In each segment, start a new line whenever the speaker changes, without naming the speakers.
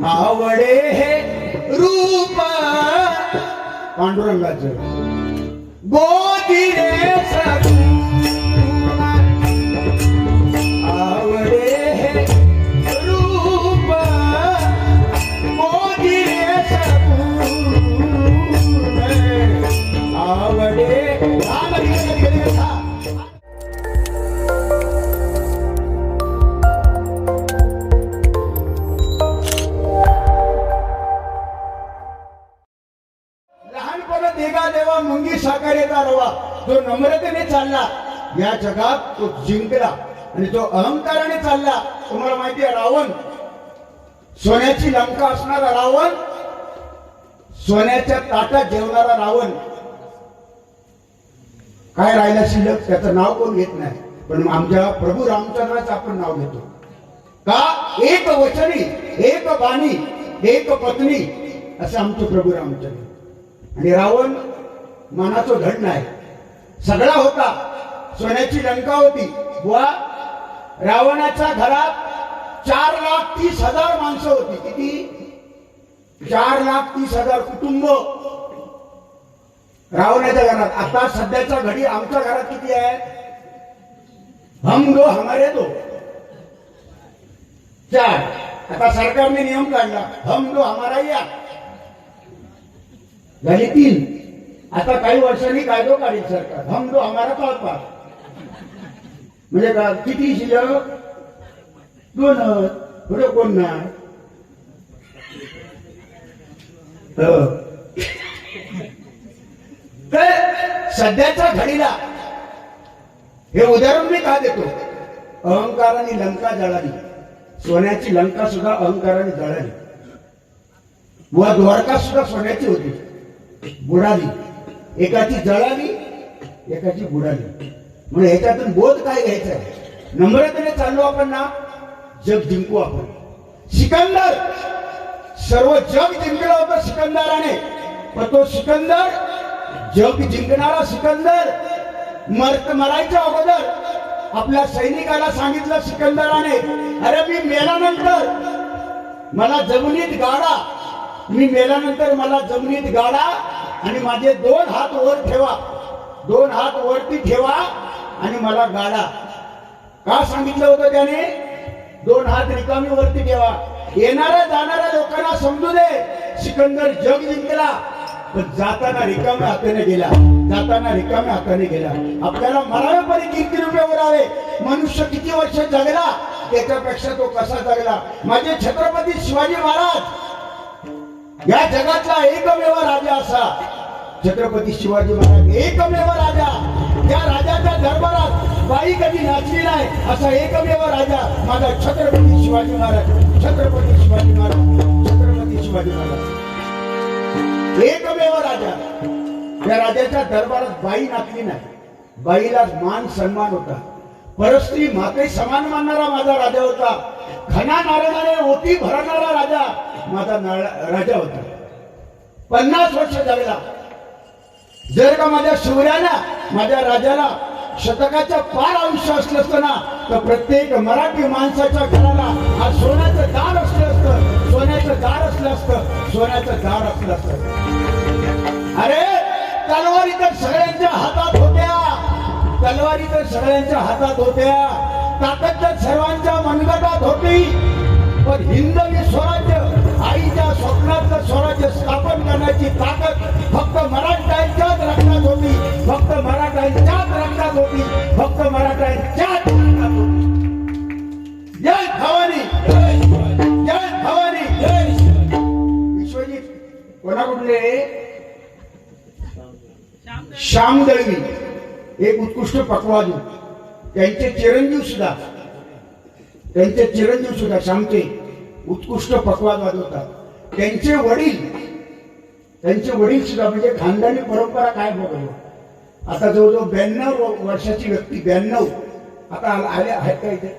आवडे हे रूप पांडुरंगाचं गोदी रे सगुण, आवडे हे रूप गोदी रे सगुण, आवडे देवा मुंगी साकारेचा रवा जो नम्रतेने चालला या जगात तो जिंकला, आणि जो अहंकाराने चालला, तुम्हाला माहिती आहे रावण, सोन्याची लंका असणारा रावण, सोन्याच्या ताटात जेवणारा रावण, काय राहिला शिल्लक त्याचं नाव कोण घेत नाही, पण आमच्या प्रभू रामचंद्राचं आपण नाव घेतो का? एक वचनी, एक बाणी, एक पत्नी असं आमचे प्रभू रामचंद्र. आणि रावण मनाचं धड नाही, सगळा होता, सोन्याची लंका होती बुवा. रावणाच्या घरात 4,30,000 माणसं होती. किती? 4,30,000 कुटुंब रावणाच्या घरात. आता सध्याच्या घडी आमच्या घरात किती आहे? हम दो हमारे दो, 4. आता सरकारने नियम काढला, हम दो हमारा या, झाली 3. आता काही वर्षांनी कायदो काढेल सरकार, हम दो हमारा पाच. म्हणजे किती शिल्लक? 2. पुढे कोण नाही. तर सध्याच्या घडीला हे उदाहरण मी का देतो? अहंकाराने लंका जळाली, सोन्याची लंका सुद्धा अहंकाराने जळाली. व द्वारका सुद्धा सोन्याची होती, बुडाली. एकाची जळाली, एकाची बुडाली. म्हणजे ह्याच्यातून बोध काय घ्यायचा आहे? नम्रतेने चाललो आपण ना, जग जिंकू आपण. सिकंदर सर्व जग जिंकलं होतं सिकंदराने, पण तो सिकंदर, जग जिंकणारा सिकंदर, मरायच्या अगोदर आपल्या सैनिकाला सांगितलं सिकंदराने, अरे मी मेल्यानंतर मला जमिनीत गाडा, मी मेल्यानंतर मला जमिनीत गाडा आणि माझे 2 हात वर ठेवा, 2 हात वरती ठेवा आणि मला गाडा. का सांगितलं होतं त्याने? 2 हात रिकामी वरती ठेवा, येणाऱ्या जाणाऱ्या लोकांना समजू दे सिकंदर जग जिंकला, पण जाताना रिकाम्या हाताने गेला, जाताना रिकाम्या हाताने गेला. आपल्याला मरावेपरी कीर्ती रुपये उरावे. मनुष्य किती वर्ष जगला त्याच्यापेक्षा तो कसा जगला. माझे छत्रपती शिवाजी महाराज या जगातला एकमेव राजा असा छत्रपती शिवाजी महाराज, एकमेव राजा. त्या राजाच्या दरबारात बाई कधी नाचली नाही असा एकमेव राजा माझा छत्रपती शिवाजी महाराज. छत्रपती शिवाजी महाराज, छत्रपती शिवाजी महाराज एकमेव राजा. त्या राजाच्या दरबारात बाई नाचली नाही, बाईला मान सन्मान होता. परस्त्री माते समान मानणारा माझा राजा होता. खना नारळाने ओटी भरणारा राजा माझा राजा होता. 50 वर्ष जगला. जर का माझ्या शौर्याला, माझ्या राजाला शतकाच्या पार आयुष्य असलं असतं ना, तर प्रत्येक मराठी माणसाच्या घराला आज सोन्याचं दार असलं असतं, सोन्याचं दार असलं असतं, सोन्याचं दार असलं असतं. अरे तलवारी तर सगळ्यांच्या हातात होत्या, तलवारी तर सगळ्यांच्या हातात होत्या, ताकद तर सर्वांच्या मनगटात होती, पण हिंदवी स्वराज्य, आईच्या स्वप्नातलं स्वराज्य स्थापन करण्याची ताकद फक्त मराठ्यांच्याच रक्तात होती, फक्त मराठ्यांच्याच रक्तात होती, फक्त मराठ्यांच्याच रक्तात होती. जय भवानी, जय भवानी, जय विश्वजित. कोणाकुठले? श्याम दळवी, एक उत्कृष्ट पटवादी. त्यांचे चिरंजीव सुद्धा, त्यांचे चिरंजीव सुद्धा श्यामचे उत्कृष्ट पटवाद वाजवतात. त्यांचे वडील सुद्धा, म्हणजे खानदानी परंपरा काय बघा. आता जवळजवळ 92 वर्षाची व्यक्ती, 92 आता आले आहेत का इथे?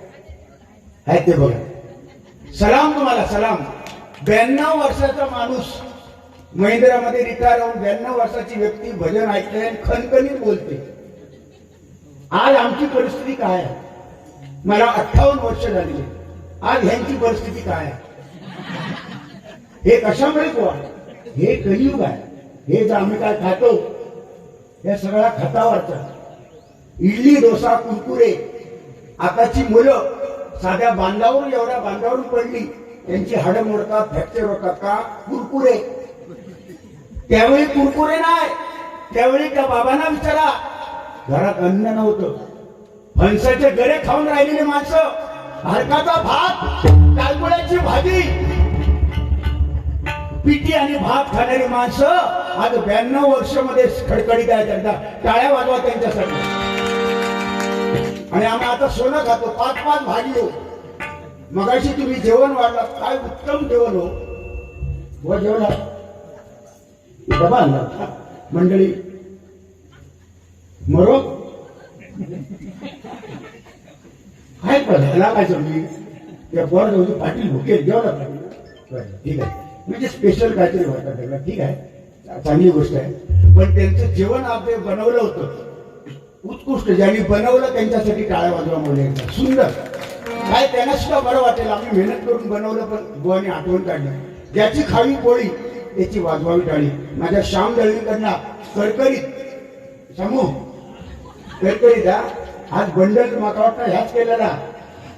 आहेत ते बघा. सलाम तुम्हाला, सलाम. 92 वर्षाचा माणूस महिंद्रामध्ये रिटायर होऊन 92 वर्षाची व्यक्ती भजन ऐकते आणि खणखणीत बोलते. आज आमची परिस्थिती काय आहे? मला 58 वर्ष झाली. आज ह्यांची परिस्थिती काय आहे? हे कशामुळे बुवा? हे कलियुग आहे. हे जे आम्ही काय खातो हे सगळ्या खतावरचं इडली डोसा कुरकुरे. आताची मुलं साध्या बांधावरून एवढ्या बांधावरून पडली त्यांची हाडं मोडतात, फ्रॅक्चर होतात का? कुरकुरे. त्यावेळी कुरकुरे नाही, त्यावेळी त्या बाबांना विचारा, घरात अन्न नव्हतं, फणसाचे गरे खाऊन राहिलेली माणसं, हरकाचा भात, तालगुळ्याची भाजी, पिठी आणि भात खाणारी माणसं आज 92 वर्षामध्ये खडखडीत आहेत. एकदा टाळ्या वाजवा त्यांच्यासाठी. आणि आम्ही आता सोनं खातो, 5-5 भाजी हो. मगाशी तुम्ही जेवण वाढला, काय उत्तम जेवण हो. व जेवला डबा आणला मंडळी मरो काय ह्याला काय समजी त्या पोर जाऊ पाटील भुके जेवला पाटील. ठीक आहे, म्हणजे स्पेशल काहीतरी होता त्याला. ठीक आहे, चांगली गोष्ट आहे. पण त्यांचं जेवण आपण बनवलं होतं उत्कृष्ट. ज्यांनी बनवलं त्यांच्यासाठी टाळ्या वाजवा म्हणून. सुंदर काय त्यांना सुद्धा बरं वाटेल. आम्ही मेहनत करून बनवलं पण बुवाने आठवण काढली. ज्याची खावी पोळी त्याची वाजवावी टाळी. माझ्या श्याम दळवींकडनं करकरीत समूह करकरीत आज बंडल मला वाटतं ह्याच केलेला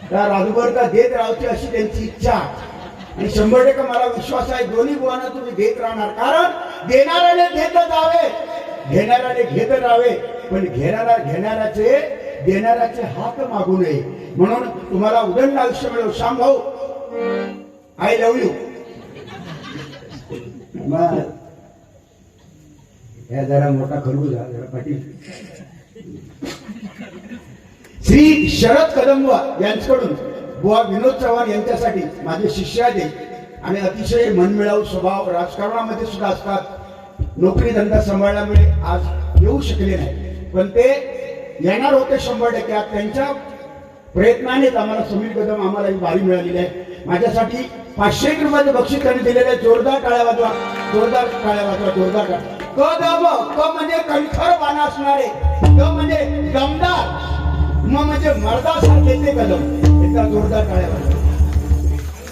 त्या राजूभरचा देत राहायची अशी त्यांची इच्छा. आणि 100% मला विश्वास आहे दोन्ही बुवांना तुम्ही देत राहणार. कारण देणाऱ्याने देतच राहावे, घेणाऱ्याने घेतच राहावे. पण घेणाऱ्याचे देणाऱ्याचे हात मागू नये. म्हणून तुम्हाला उदंड आयुष्य मिळो. श्याम भाऊ, आय लव्ह यू. या जरा मोठा खरबूज जरा पाटील. श्री शरद कदम यांच्याकडून बुवा विनोद चव्हाण यांच्यासाठी माझे शिष्य आहेत आणि अतिशय मनमिळावू स्वभाव, राजकारणामध्ये सुद्धा असतात. नोकरी धंदा सांभाळल्यामुळे आज येऊ शकले नाही, पण ते येणार होते 100%. आज त्यांच्या प्रयत्नानेच आम्हाला समीर कदम आम्हाला ही वारी मिळालेली आहे. माझ्यासाठी 500 रुपयाचं बक्षीस त्यांनी दिलेलं आहे. जोरदार टाळ्या वाजवा, जोरदार टाळ्या वाजवा, जोरदार टाळ्या. क म्हणजे कंठर बाणा असणारे, क म्हणजे दमदार, म म्हणजे मर्दासारखे ते कदम. एकदा जोरदार टाळ्या वाजवा.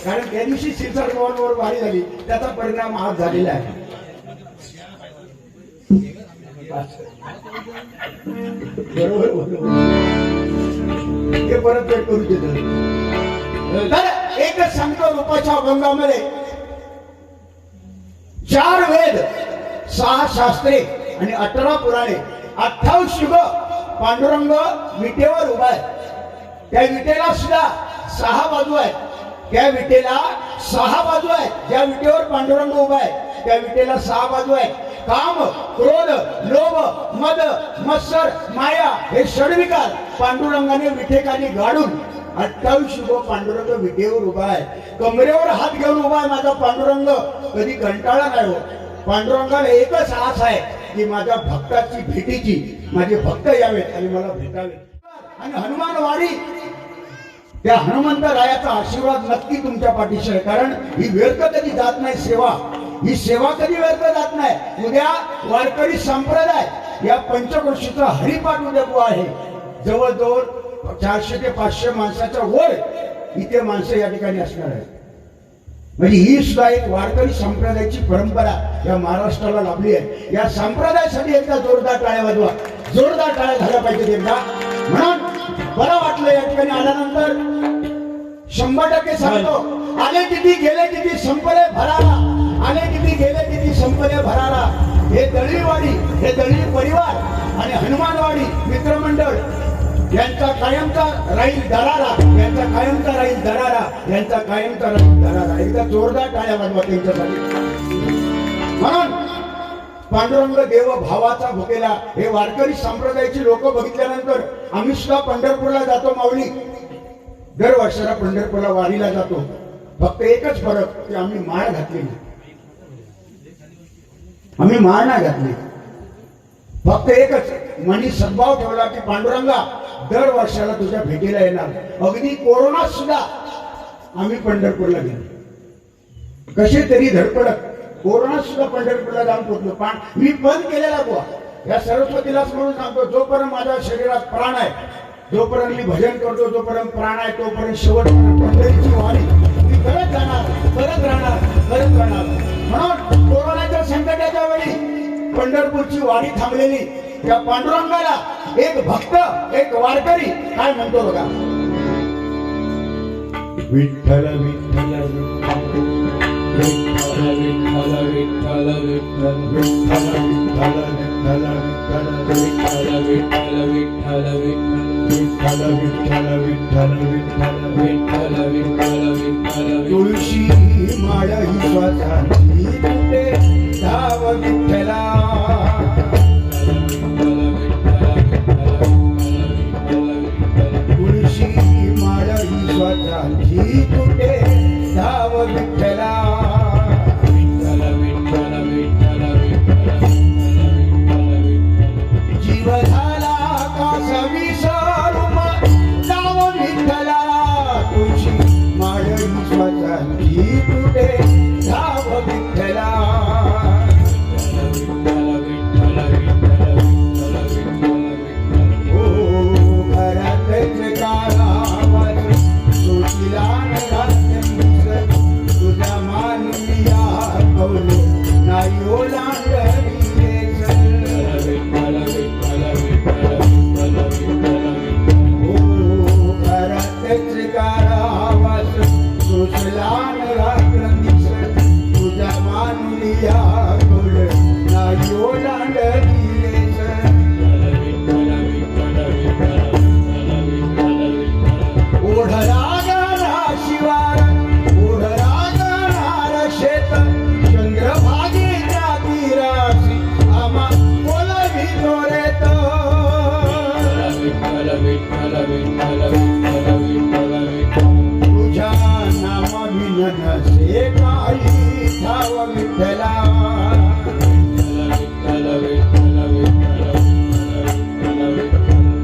कारण त्या दिवशी शिरसाट पवारांवर वारी झाली, त्याचा परिणाम आज झालेला आहे. बरोबर बरोबर हे परत वेळ करू देत. एकच सांगतो, रूपाच्या अभंगामध्ये 4 वेद, 6 शास्त्रे आणि 18 पुराणे, 28 युग पांडुरंग विटेवर उभा आहे. त्या विटेला सुद्धा 6 बाजू आहेत. त्या विटेला 6 बाजू आहेत. ज्या विटेवर पांडुरंग उभा आहे त्या विटेला 6 बाजू आहेत. काम, क्रोध, लोभ, मद, मत्सर, माया हे षडविकार पांडुरंगाने विटेखाली गाडून 28 युग पांडुरंग विटेवर उभा आहे. कमरेवर हात घेऊन उभा आहे माझा पांडुरंग. कधी कंटाळा नाही हो. पांडुरंगाला एकच आस आहे की माझ्या भक्ताची भेटीची, माझे भक्त यावेत आणि मला भेटावेत. आणि हनुमानवाडी त्या हनुमंतरायाचा आशीर्वाद नक्की तुमच्या पाठीशी आहे. कारण ही व्यर्थ कधी जात नाही सेवा. ही सेवा कधी व्यर्थ जात नाही. उद्या वारकरी संप्रदाय या पंचक्रोशीचा हरिपाठ उद्या आहे. जवळजवळ 400 ते 500 माणसाच्या वर इथे माणसं या ठिकाणी असणार आहेत. म्हणजे ही सुद्धा एक वारकरी संप्रदायाची परंपरा या महाराष्ट्राला लाभली आहे. या संप्रदायासाठी एकदा जोरदार टाळ्या वाजवा, जोरदार टाळ्या झाल्या पाहिजेत एकदा. म्हणून बरं वाटलं या ठिकाणी आल्यानंतर. 100% सांगतो, आले किती गेले किती संपले भरारा, आले किती गेले किती संपले भरारा. हे दळवीवाडी, हे दळवी परिवार आणि हनुमानवाडी मित्रमंडळ यांचा कायमचा राहील दरारा, यांचा कायमचा राहील दरारा, यांचा कायमचा राहील दरारा. एकदा जोरदार टाळ्या वाजवा त्यांच्यासाठी. म्हणून पांडुरंग देव भावाचा भुकेला हे वारकरी संप्रदायाची लोक बघितल्यानंतर आम्ही सुद्धा पंढरपूरला जातो. माऊली दर वर्षाला पंढरपूरला वारीला जातो. फक्त एकच फरक की आम्ही माळ घातली नाही. आम्ही माळ नाही घातली. फक्त एकच मनी सद्भाव ठेवला की पांडुरंगा दर वर्षाला तुझ्या भेटीला येणार. अगदी कोरोनात सुद्धा आम्ही पंढरपूरला गेलो. कसे तरी धडपडत कोरोनात सुद्धा पंढरपूरला जाऊन पोहोचलो. पण मी बंद केलेला बुवा या सरस्वतीलाच म्हणून सांगतो, जोपर्यंत माझ्या शरीरात प्राण आहे जोपर्यंत मी भजन करतो, जोपर्यंत प्राण आहे, तोपर्यंत शेवटपर्यंत पंढरीची वारी मी करत जाणार, करत राहणार, करत राहणार. म्हणून कोरोनाच्या संकटाच्या वेळी पंढरपूरची वारी थांबलेली त्या पांडुरंगाला एक भक्त, एक वारकरी काय म्हणतो बघा. विठ्ठल विठ्ठल विठ्ठल विठ्ठल विठ्ठल विठ्ठल विठ्ठल विठ्ठल विठ्ठल विठ्ठल विठ्ठल विठ्ठल विठ्ठल विठ्ठल विठ्ठल विठ्ठल विठ्ठल तुळशी माळ ही स्वतःची तुटे धाव विठ्ठला. तुळशी माळ ही स्वतःची तुटे धाव विठ्ठला. जीव झाला का सविसरून धाव विठ्ठला. तुळशी माळ ही स्वतःची तुटे धाव विठ्ठला. तुझ्या नामा विनसे काही धाव विठ्ठला.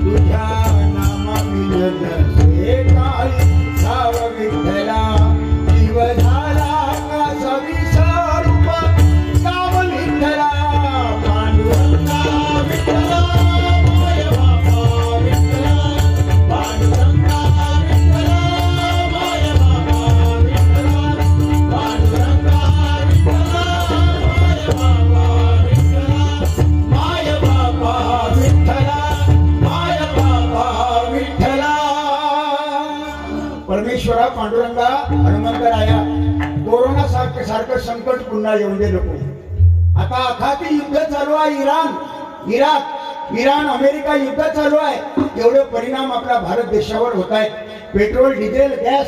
तुझ्या नामा विनसे काही धाव विठ्ठला. जीव झाला का सविसर धाव विठ्ठला. पांडुरंगा विठ्ठला माय बाबा विठ्ठला. पांडुरंगा विठ्ठला माय बाबा विठ्ठला. पांडुरंगा विठ्ठला माय बाबा विठ्ठला. माय बाबा विठ्ठला. परमेश्वरा पांडुरंगा हनुमंतराया कोरोना सारखं संकट पुन्हा येऊन दे नको. आता आखाती युद्ध चालू आहे. इराण अमेरिका युद्ध चालू आहे. एवढे परिणाम आपल्या भारत देशावर होत आहेत. पेट्रोल डिझेल गॅस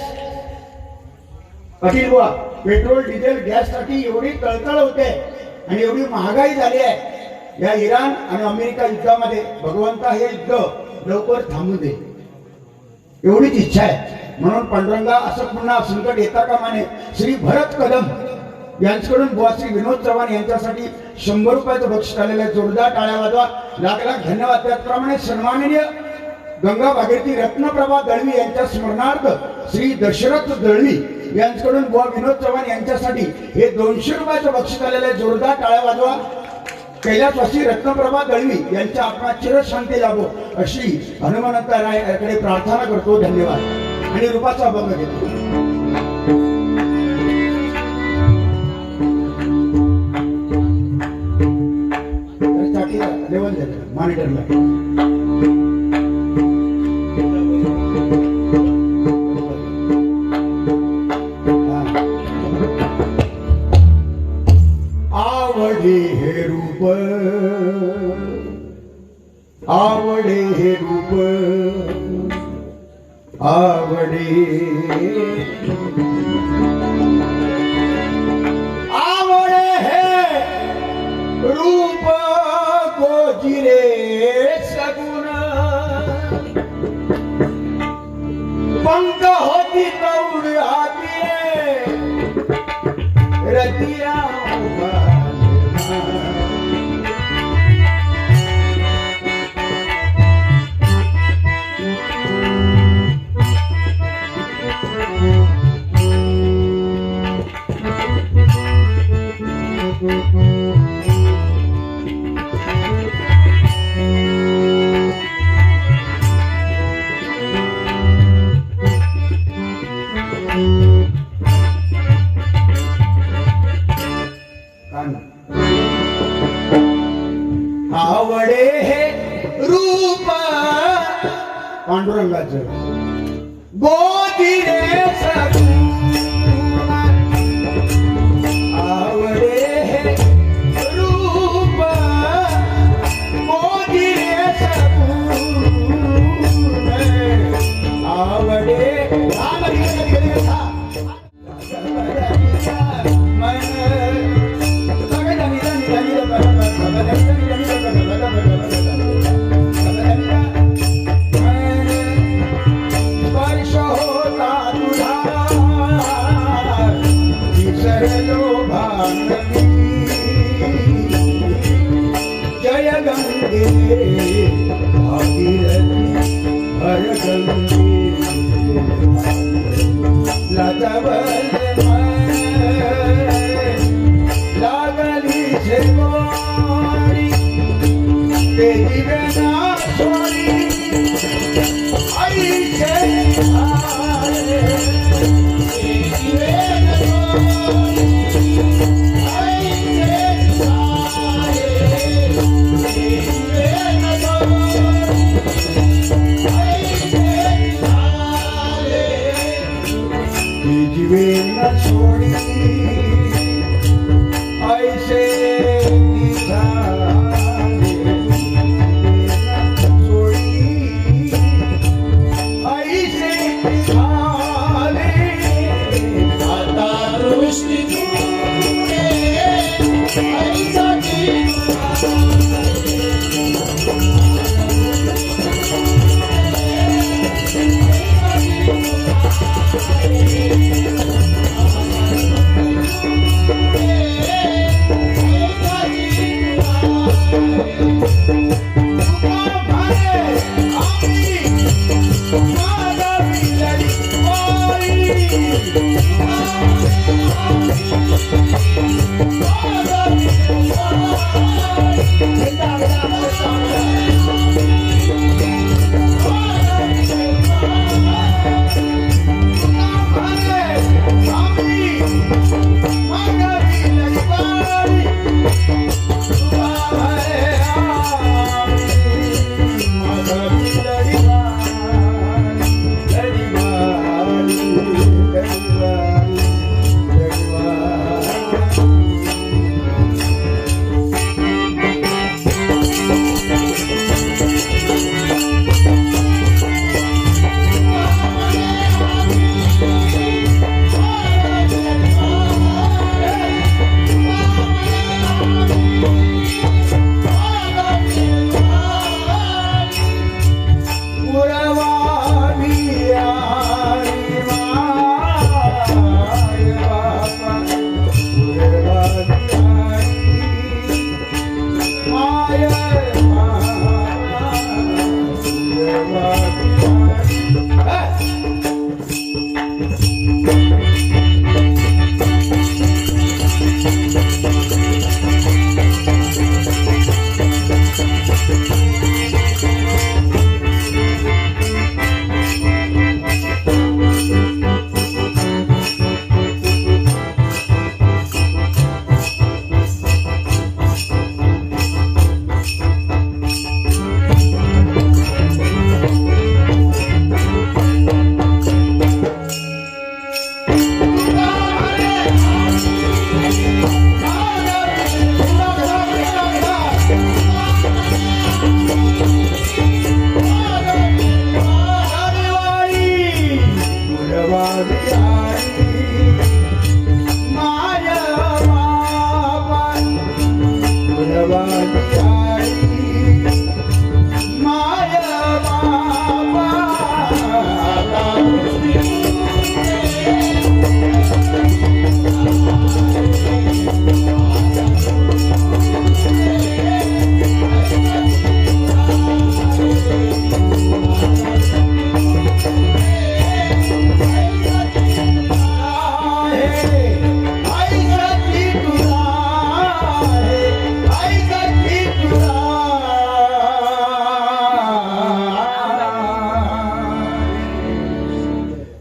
अखिल बुवा पेट्रोल डिझेल गॅस साठी एवढी तळतळ होते आणि एवढी महागाई झाली आहे. या इराण आणि अमेरिका युद्धामध्ये भगवंता हे युद्ध लवकर थांबू दे एवढीच इच्छा आहे. म्हणून पांडुरंगा असं पुन्हा संकट येता कामा नये. श्री भरत कदम यांच्याकडून बुवा श्री विनोद चव्हाण यांच्यासाठी 100 रुपयाचं बक्षीस आलेलं आहे. जोरदार टाळ्या वाजवा. लाख लाख धन्यवाद. त्याचप्रमाणे सन्माननीय गंगा भागीरथी रत्नप्रभा दळवी यांच्या स्मरणार्थ श्री दशरथ दळवी यांच्याकडून बुवा विनोद चव्हाण यांच्यासाठी हे 200 रुपयाचं बक्षीस आलेलं आहे. जोरदार टाळ्या वाजवा. कैलासवासी रत्नप्रभा दळवी यांच्या आत्म्यात चिरशांती लाभो अशी हनुमंतरायाकडे प्रार्थना करतो. धन्यवाद आणि रूपाचा अभंग घेतो. लेवल मॉनिटरला आवडे हे रूप, आवडे हे रूप, आवडे आवडे हे रूप गोजिरे सगुण. पंख होती कौड हाती रतिया पांडुरंगाचं गोदी रे सगुणा आवडे हे रूप गोदी रे सगुणा आवडे जय गंगे भागीरथी हर गंगे लजबल लागली शेवारी ते दिवे ना सोडी आई से आले ते दिवे ना सोडी आई से आले ते दिवे ना सोडी आई से आले ते दिवे ना सोडी ऐसे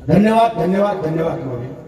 धन्यवाद धन्यवाद धन्यवाद महोदय.